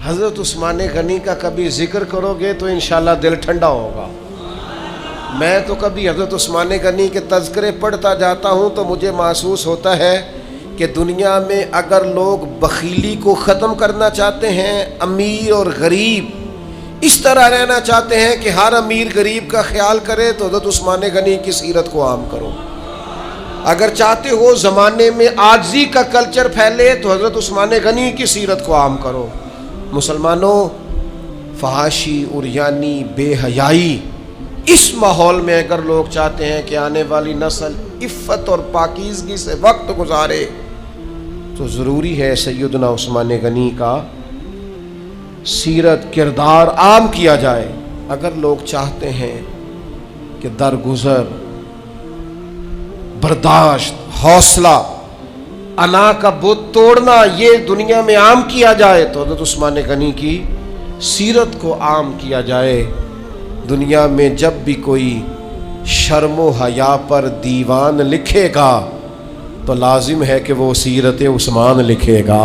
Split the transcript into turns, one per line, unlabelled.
حضرت عثمان غنی کا کبھی ذکر کرو گے تو انشاءاللہ دل ٹھنڈا ہوگا۔ میں تو کبھی حضرت عثمان غنی کے تذکرے پڑھتا جاتا ہوں تو مجھے محسوس ہوتا ہے کہ دنیا میں اگر لوگ بخیلی کو ختم کرنا چاہتے ہیں، امیر اور غریب اس طرح رہنا چاہتے ہیں کہ ہر امیر غریب کا خیال کرے، تو حضرت عثمان غنی کی سیرت کو عام کرو۔ اگر چاہتے ہو زمانے میں عاجزی کا کلچر پھیلے تو حضرت عثمان غنی کی سیرت کو عام کرو۔ مسلمانوں، فحاشی، عریانی، بے حیائی، اس ماحول میں اگر لوگ چاہتے ہیں کہ آنے والی نسل عفت اور پاکیزگی سے وقت گزارے تو ضروری ہے سیدنا عثمان غنی کا سیرت کردار عام کیا جائے۔ اگر لوگ چاہتے ہیں کہ درگزر، برداشت، حوصلہ، انا کا بت توڑنا یہ دنیا میں عام کیا جائے تو حضرت عثمان غنی کی سیرت کو عام کیا جائے۔ دنیا میں جب بھی کوئی شرم و حیا پر دیوان لکھے گا تو لازم ہے کہ وہ سیرت عثمان لکھے گا۔